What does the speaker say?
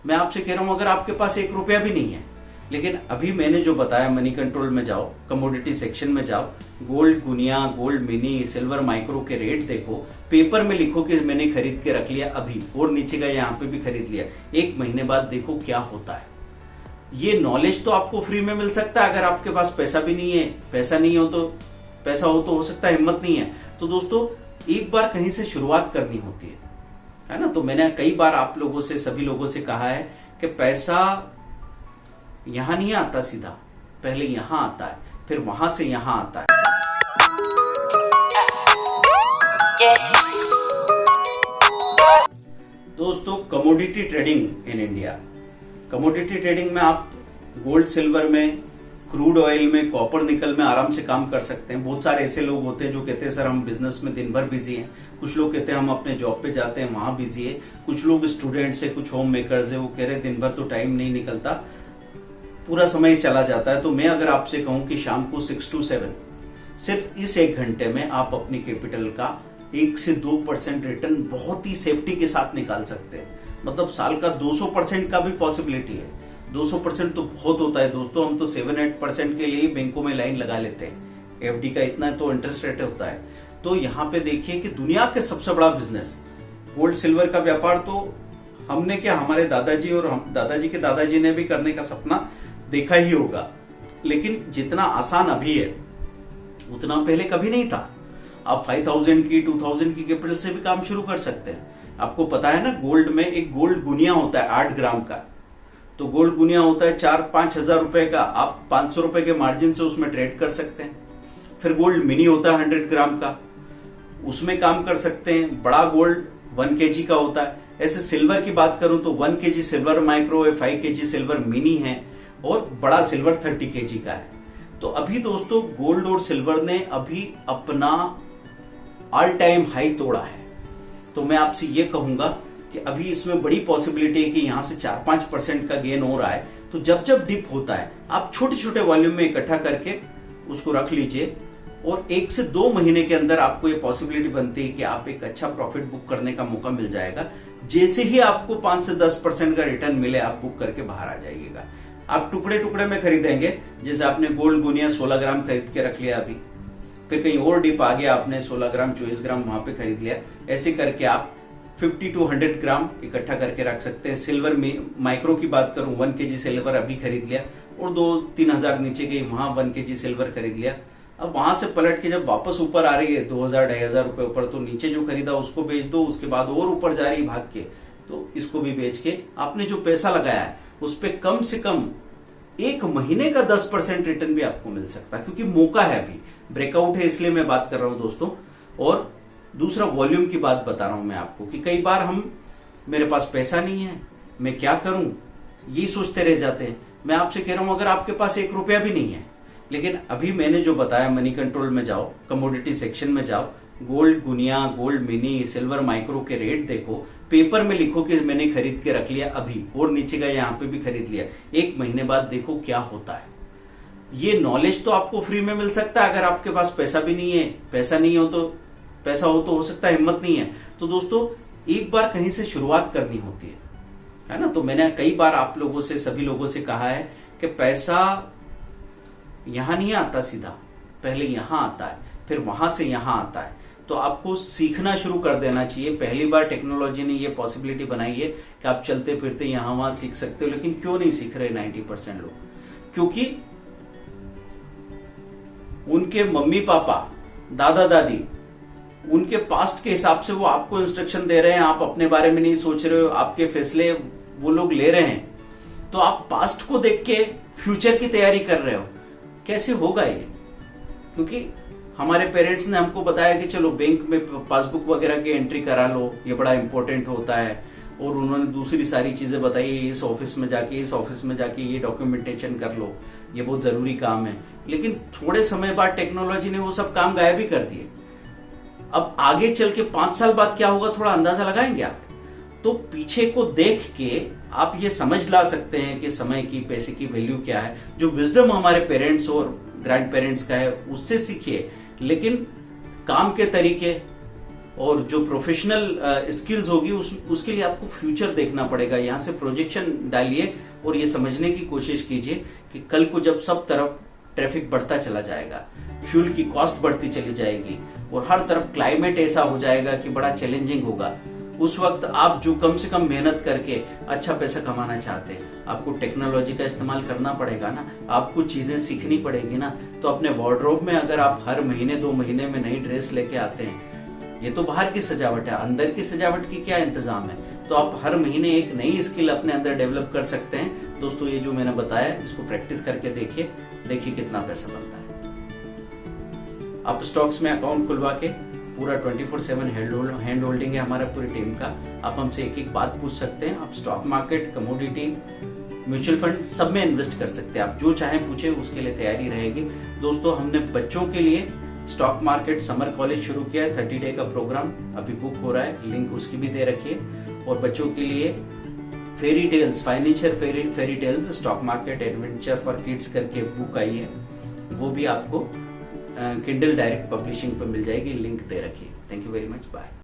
मैं आपसे कह रहा हूं अगर आपके पास 1 रुपया भी नहीं है, लेकिन अभी मैंने जो बताया मनी कंट्रोल में जाओ, कमोडिटी सेक्शन में जाओ, gold guinea, gold mini, silver micro के रेट देखो, पेपर में लिखो कि मैंने खरीद के रख लिया अभी और नीचे का यहाँ पे भी खरीद लिया, 1 महीने बाद देखो क्या होता है। ये नॉलेज तो आपको फ्री में मिल सकता है अगर आपके पास पैसा भी नहीं है। पैसा नहीं हो तो पैसा हो सकता है हिम्मत नहीं है। तो दोस्तों एक बार कहीं से शुरुआत करनी होती है ना। तो मैंने कई बार आप लोगों से, सभी लोगों से कहा है कि पैसा यहां नहीं आता सीधा, पहले यहां आता है, फिर वहां से यहां आता है। दोस्तों commodity trading in India, commodity trading में आप गोल्ड सिल्वर में, क्रूड ऑयल में, कॉपर निकल में आराम से काम कर सकते हैं। बहुत सारे ऐसे लोग होते हैं जो कहते हैं सर हम बिजनेस में दिन भर बिजी हैं। कुछ लोग कहते हैं हम अपने जॉब पे जाते हैं वहां बिजी है। कुछ लोग स्टूडेंट्स है, कुछ होम मेकर्स है, वो कह रहे दिन भर तो टाइम नहीं निकलता, पूरा समय चला जाता है। तो मैं अगर आपसे कहूं कि शाम को 6 to 7 सिर्फ इस 1 घंटे में आप अपनी कैपिटल का 1 से 2% रिटर्न बहुत ही सेफ्टी के साथ निकाल सकते हैं। मतलब साल का 200% का भी पॉसिबिलिटी है। 200% तो बहुत होता है दोस्तों, हम तो 7-8% के लिए बैंकों में लाइन लगा लेते हैं। एफडी का इतना तो इंटरेस्ट रेट होता है। तो यहाँ पे देखिए कि दुनिया के सबसे बड़ा बिजनेस गोल्ड सिल्वर का व्यापार तो हमने क्या, हमारे दादाजी और हम दादाजी के दादाजी ने भी करने का सपना देखा ही होगा, लेकिन जितना आसान अभी है उतना पहले कभी नहीं था। आप 5000 की 2000 की कैपिटल से भी काम शुरू कर सकते हैं। आपको पता है ना, गोल्ड में एक गोल्ड गुनिया होता है 8 ग्राम का। तो गोल्ड गुनिया होता है 4-5 हजार रुपए का, आप 500 रुपए के मार्जिन से उसमें ट्रेड कर सकते हैं। फिर गोल्ड मिनी होता है 100 ग्राम का, उसमें काम कर सकते हैं। बड़ा गोल्ड 1 kg का होता है। ऐसे सिल्वर की बात करूं तो 1 kg सिल्वर माइक्रो है, 5 kg सिल्वर मिनी है और बड़ा सिल्वर 30 kg का है। तो अभी दोस्तों गोल्ड और सिल्वर ने अभी अपना ऑल टाइम हाई तोड़ा है। तो मैं आपसे ये कहूंगा कि अभी इसमें बड़ी पॉसिबिलिटी है कि यहां से 4-5% का गेन हो रहा है। तो जब जब डिप होता है आप छोटे छोटे वॉल्यूम में इकट्ठा करके उसको रख लीजिए और 1 से 2 महीने के अंदर आपको ये पॉसिबिलिटी बनती है कि आप एक अच्छा प्रॉफिट बुक करने का मौका मिल जाएगा। जैसे ही आपको 5 से 10% का रिटर्न मिले आप बुक करके बाहर आ जाइएगा। आप टुकड़े टुकड़े में खरीदेंगे, जैसे आपने गोल्ड गुनिया 16 ग्राम खरीद के रख लिया अभी, फिर कहीं और डिप आ गया, आपने 16 ग्राम 24 ग्राम वहां पे खरीद लिया। ऐसे करके आप 50 to 100 ग्राम इकट्ठा करके रख सकते हैं। सिल्वर में माइक्रो की बात करूं, 1 kg सिल्वर अभी खरीद लिया और 2-3 हजार नीचे गई, वहां 1 kg सिल्वर खरीद लिया। अब वहां से पलट के जब वापस ऊपर आ रही है 2000-2500 रुपए ऊपर, तो नीचे जो खरीदा उसको बेच दो, उसके बाद और ऊपर जा रही भाग के तो इसको भी बेच के आपने जो पैसा लगाया है उस पर कम से कम 1 महीने का 10% रिटर्न भी आपको मिल सकता है, क्योंकि मौका है, अभी ब्रेकआउट है, इसलिए मैं बात कर रहा हूं दोस्तों। और दूसरा वॉल्यूम की बात बता रहा हूं मैं आपको कि कई बार हम, मेरे पास पैसा नहीं है, मैं क्या करूं, ये सोचते रह जाते हैं। मैं आपसे कह रहा हूं अगर आपके पास 1 रुपया भी नहीं है, लेकिन अभी मैंने जो बताया मनी कंट्रोल में जाओ, कमोडिटी सेक्शन में जाओ, gold guinea, gold mini, silver micro के रेट देखो, पेपर में लिखो कि मैंने खरीद के रख लिया अभी और नीचे का यहाँ पे भी खरीद लिया, 1 महीने बाद देखो क्या होता है। ये नॉलेज तो आपको फ्री में मिल सकता है अगर आपके पास पैसा भी नहीं है। पैसा नहीं हो तो पैसा हो सकता है हिम्मत नहीं है। तो दोस्तों एक बार कहीं से शुरुआत करनी होती है ना। तो मैंने कई बार आप लोगों से, सभी लोगों से कहा है कि पैसा यहां नहीं आता सीधा, पहले यहां आता है, फिर वहां से यहां आता है। तो आपको सीखना शुरू कर देना चाहिए। पहली बार टेक्नोलॉजी ने ये पॉसिबिलिटी बनाई है कि आप चलते फिरते यहां वहां सीख सकते हो, लेकिन क्यों नहीं सीख रहे 90% लोग? क्योंकि उनके मम्मी पापा, दादा दादी, उनके पास्ट के हिसाब से वो आपको इंस्ट्रक्शन दे रहे हैं, आप अपने बारे में नहीं सोच रहे हो, आपके फैसले वो लोग ले रहे हैं। तो आप पास्ट को देख के फ्यूचर की तैयारी कर रहे हो, कैसे होगा ये? क्योंकि हमारे पेरेंट्स ने हमको बताया कि चलो बैंक में पासबुक वगैरह की एंट्री करा लो, ये बड़ा इंपॉर्टेंट होता है, और उन्होंने दूसरी सारी चीजें बताई, इस ऑफिस में जाके ये डॉक्यूमेंटेशन कर लो, ये बहुत जरूरी काम है। लेकिन थोड़े समय बाद टेक्नोलॉजी ने वो सब काम गायब ही कर दिए। अब आगे चल के 5 साल बाद क्या होगा, थोड़ा अंदाजा लगाएंगे आप? तो पीछे को देख के आप ये समझ ला सकते हैं कि समय की, पैसे की वैल्यू क्या है। जो विजडम हमारे पेरेंट्स और ग्रैंड पेरेंट्स का है उससे सीखिए, लेकिन काम के तरीके और जो प्रोफेशनल स्किल्स होगी उसके लिए आपको फ्यूचर देखना पड़ेगा। यहाँ से प्रोजेक्शन डालिए और ये समझने की कोशिश कीजिए कि कल को जब सब तरफ ट्रैफिक बढ़ता चला जाएगा, फ्यूल की कॉस्ट बढ़ती चली जाएगी और हर तरफ क्लाइमेट ऐसा हो जाएगा कि बड़ा चैलेंजिंग होगा, उस वक्त आप जो कम से कम मेहनत करके अच्छा पैसा कमाना चाहते हैं, आपको टेक्नोलॉजी का इस्तेमाल करना पड़ेगा ना, आपको चीजें सीखनी पड़ेगी ना। तो अपने वार्डरोब में अगर आप हर महीने 2 महीने में नई ड्रेस लेके आते हैं, ये तो बाहर की सजावट है, अंदर की सजावट की क्या इंतजाम है। तो आप हर महीने एक नई स्किल अपने अंदर डेवलप कर सकते हैं। दोस्तों ये जो मैंने बताया इसको प्रैक्टिस करके देखिए कितना पैसा बनता है। आप स्टॉक्स में अकाउंट खुलवा के पूरा 24/7 हैंड होल्डिंग है हमारा पूरी टीम का। आप हमसे एक बात पूछ सकते हैं। आप stock market, commodity, mutual fund सब में इन्वेस्ट कर सकते हैं। आप जो चाहें पूछे, उसके लिए तैयारी रहेगी। दोस्तों हमने बच्चों के लिए स्टॉक मार्केट समर कॉलेज शुरू किया है, 30 डे का प्रोग्राम अभी बुक हो रहा है, लिंक उसकी भी दे रखी है। और बच्चों के लिए fairy tales, financial fairy tales, stock market adventure for kids करके बुक आई है, वो भी आपको किंडल डायरेक्ट पब्लिशिंग पर मिल जाएगी, लिंक दे रखी है। Thank you very much, bye.